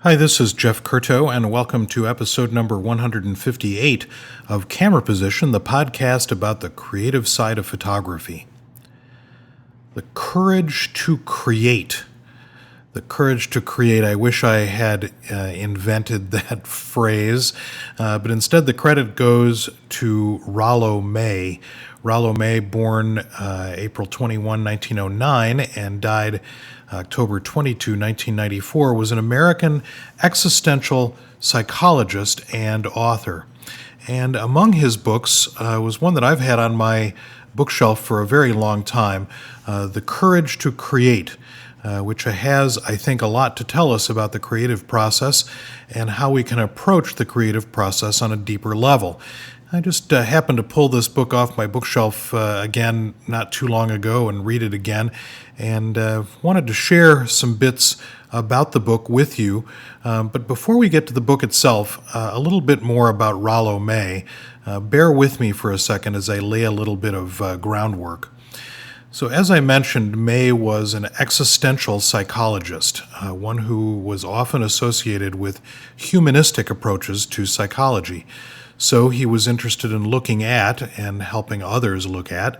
Hi, this is Jeff Curto, and welcome to episode number 158 of Camera Position, the podcast about the creative side of photography. The courage to create. The courage to create. I wish I had invented that phrase, but instead the credit goes to Rollo May. Rollo May, born April 21, 1909, and died October 22, 1994, was an American existential psychologist and author. And among his books was one that I've had on my bookshelf for a very long time, The Courage to Create, which has, I think, a lot to tell us about the creative process and how we can approach the creative process on a deeper level. I just happened to pull this book off my bookshelf again not too long ago and read it again, and wanted to share some bits about the book with you. But before we get to the book itself, a little bit more about Rollo May. Bear with me for a second as I lay a little bit of groundwork. So as I mentioned, May was an existential psychologist, one who was often associated with humanistic approaches to psychology. So he was interested in looking at, and helping others look at,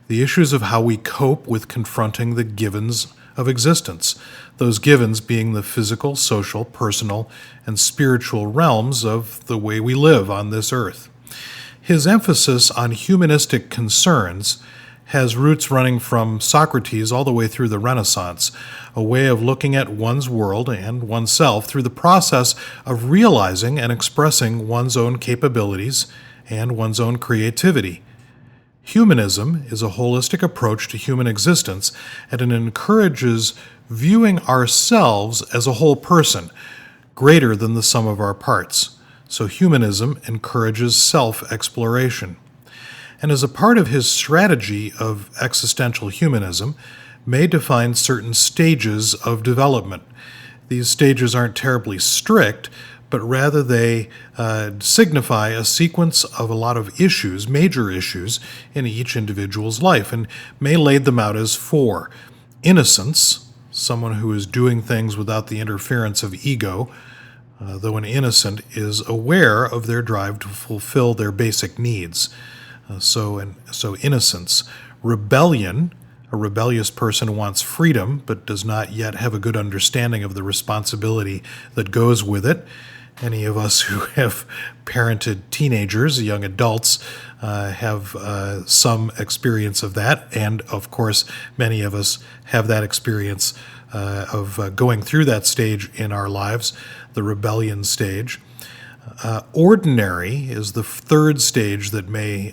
the issues of how we cope with confronting the givens of existence, those givens being the physical, social, personal, and spiritual realms of the way we live on this earth. His emphasis on humanistic concerns has roots running from Socrates all the way through the Renaissance, a way of looking at one's world and oneself through the process of realizing and expressing one's own capabilities and one's own creativity. Humanism is a holistic approach to human existence, and it encourages viewing ourselves as a whole person, greater than the sum of our parts. So humanism encourages self-exploration. And as a part of his strategy of existential humanism, May define certain stages of development. These stages aren't terribly strict, but rather they signify a sequence of a lot of issues, major issues, in each individual's life. And May laid them out as four. Innocence, someone who is doing things without the interference of ego, though an innocent is aware of their drive to fulfill their basic needs. So innocence. Rebellion. A rebellious person wants freedom, but does not yet have a good understanding of the responsibility that goes with it. Any of us who have parented teenagers, young adults, have some experience of that. And of course, many of us have that experience of going through that stage in our lives, the rebellion stage. Ordinary is the third stage that May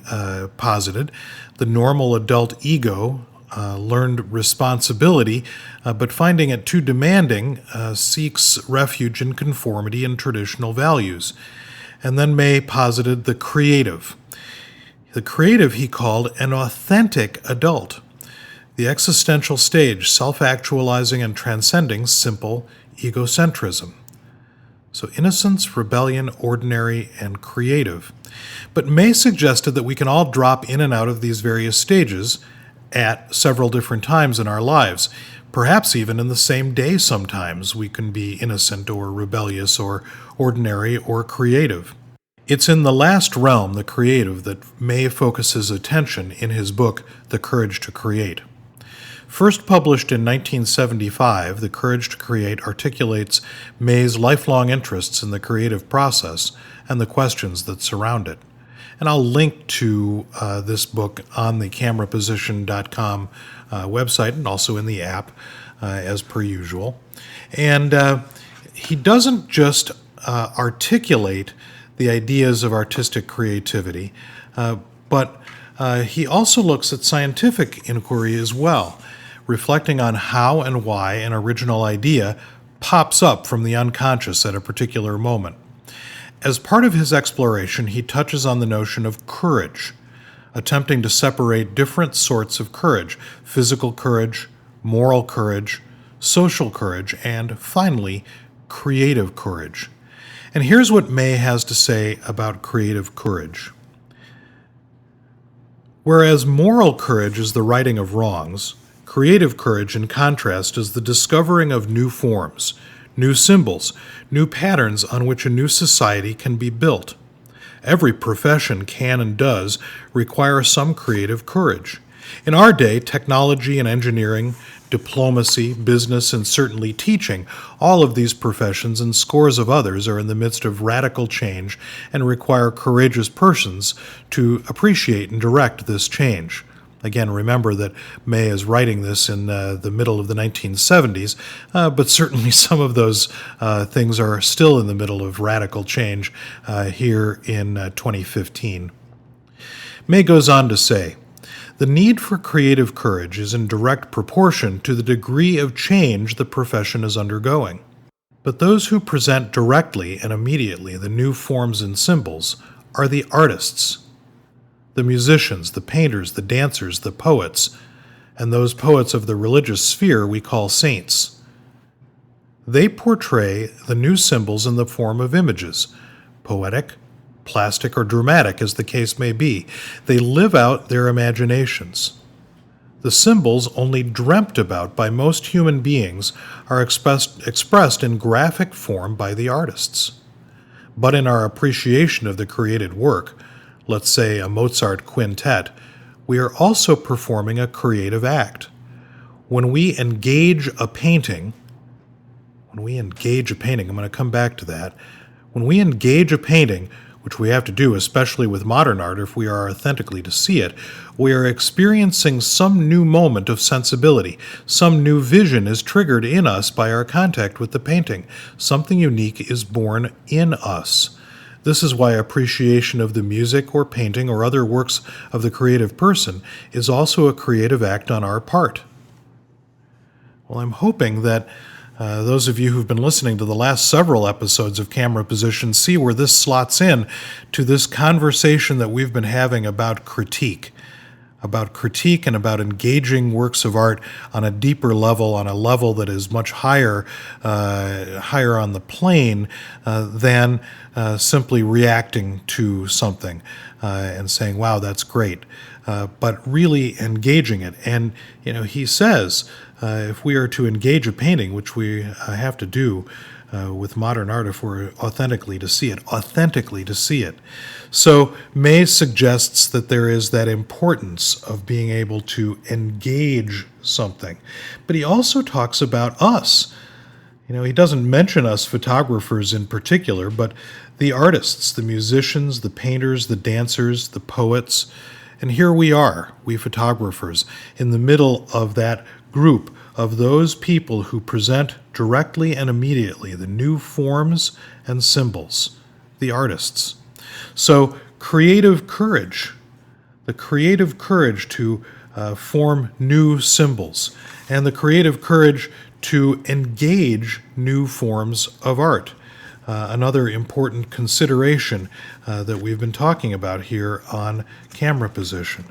posited. The normal adult ego learned responsibility, but finding it too demanding, seeks refuge in conformity and traditional values. And then May posited the creative. The creative he called an authentic adult. The existential stage, self-actualizing and transcending simple egocentrism. So innocence, rebellion, ordinary, and creative. But May suggested that we can all drop in and out of these various stages at several different times in our lives. Perhaps even in the same day sometimes we can be innocent or rebellious or ordinary or creative. It's in the last realm, the creative, that May focuses attention in his book, The Courage to Create. First published in 1975, The Courage to Create articulates May's lifelong interests in the creative process and the questions that surround it. And I'll link to this book on the cameraposition.com website and also in the app, as per usual. And he doesn't just articulate the ideas of artistic creativity, but he also looks at scientific inquiry as well, reflecting on how and why an original idea pops up from the unconscious at a particular moment. As part of his exploration, he touches on the notion of courage, attempting to separate different sorts of courage: physical courage, moral courage, social courage, and finally, creative courage. And here's what May has to say about creative courage. Whereas moral courage is the righting of wrongs, creative courage, in contrast, is the discovering of new forms, new symbols, new patterns on which a new society can be built. Every profession can and does require some creative courage. In our day, technology and engineering, diplomacy, business, and certainly teaching, all of these professions and scores of others are in the midst of radical change and require courageous persons to appreciate and direct this change. Again, remember that May is writing this in the middle of the 1970s, but certainly some of those things are still in the middle of radical change here in 2015. May goes on to say, "The need for creative courage is in direct proportion to the degree of change the profession is undergoing. But those who present directly and immediately the new forms and symbols are the artists, the musicians, the painters, the dancers, the poets, and those poets of the religious sphere we call saints. They portray the new symbols in the form of images, poetic, plastic, or dramatic as the case may be. They live out their imaginations. The symbols only dreamt about by most human beings are expressed in graphic form by the artists. But in our appreciation of the created work, let's say a Mozart quintet, we are also performing a creative act. When we engage a painting, I'm going to come back to that. When we engage a painting, which we have to do, especially with modern art if we are authentically to see it, we are experiencing some new moment of sensibility. Some new vision is triggered in us by our contact with the painting. Something unique is born in us. This is why appreciation of the music or painting or other works of the creative person is also a creative act on our part." Well, I'm hoping that those of you who've been listening to the last several episodes of Camera Position see where this slots in to this conversation that we've been having about critique and about engaging works of art on a deeper level, on a level that is much higher on the plane than simply reacting to something and saying, wow, that's great. But really engaging it. And, he says, if we are to engage a painting, which we have to do with modern art if we're authentically to see it. So May suggests that there is that importance of being able to engage something. But he also talks about us. He doesn't mention us photographers in particular, but the artists, the musicians, the painters, the dancers, the poets. And here we are, we photographers, in the middle of that group of those people who present directly and immediately the new forms and symbols, the artists. So creative courage, the creative courage to form new symbols, and the creative courage to engage new forms of art. Another important consideration that we've been talking about here on Camera Position.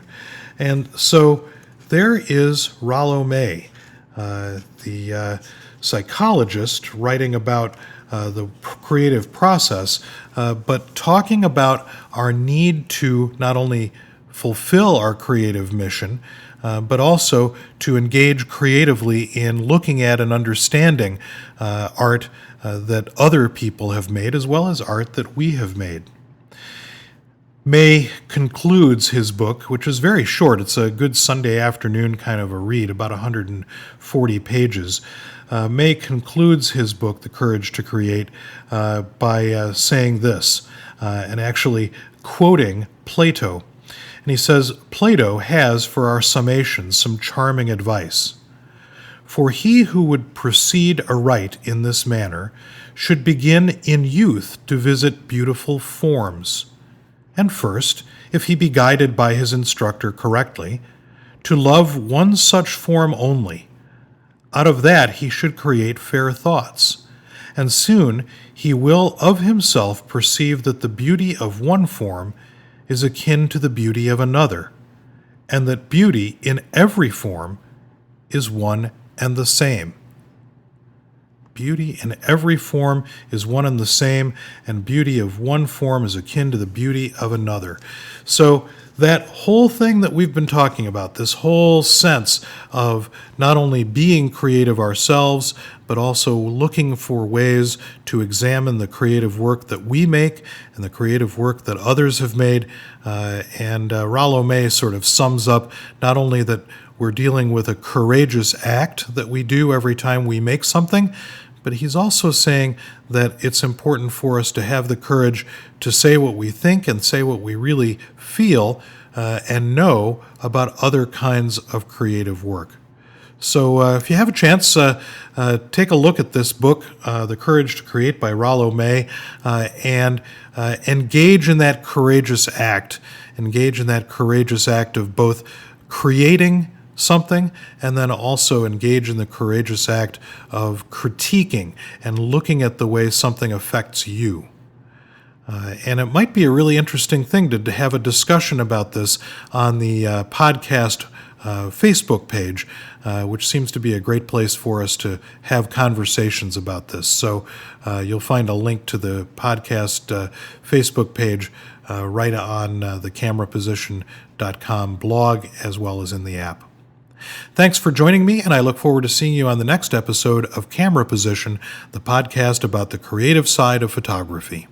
And so there is Rollo May, the psychologist, writing about the creative process, but talking about our need to not only fulfill our creative mission, but also to engage creatively in looking at and understanding art that other people have made, as well as art that we have made. May concludes his book, which is very short. It's a good Sunday afternoon kind of a read, about 140 pages. May concludes his book, The Courage to Create, by saying this, and actually quoting Plato. And he says, "Plato has, for our summation, some charming advice. For he who would proceed aright in this manner should begin in youth to visit beautiful forms, and first, if he be guided by his instructor correctly, to love one such form only. Out of that he should create fair thoughts, and soon he will of himself perceive that the beauty of one form is akin to the beauty of another, and that beauty in every form is one and the same." Beauty in every form is one and the same, and beauty of one form is akin to the beauty of another. So that whole thing that we've been talking about, this whole sense of not only being creative ourselves, but also looking for ways to examine the creative work that we make and the creative work that others have made. And Rollo May sort of sums up not only that we're dealing with a courageous act that we do every time we make something, but he's also saying that it's important for us to have the courage to say what we think and say what we really feel and know about other kinds of creative work. So if you have a chance, take a look at this book, The Courage to Create by Rollo May, and engage in that courageous act. Engage in that courageous act of both creating something and then also engage in the courageous act of critiquing and looking at the way something affects you. And it might be a really interesting thing to have a discussion about this on the podcast Facebook page, which seems to be a great place for us to have conversations about this. So you'll find a link to the podcast Facebook page right on the cameraposition.com blog as well as in the app. Thanks for joining me, and I look forward to seeing you on the next episode of Camera Position, the podcast about the creative side of photography.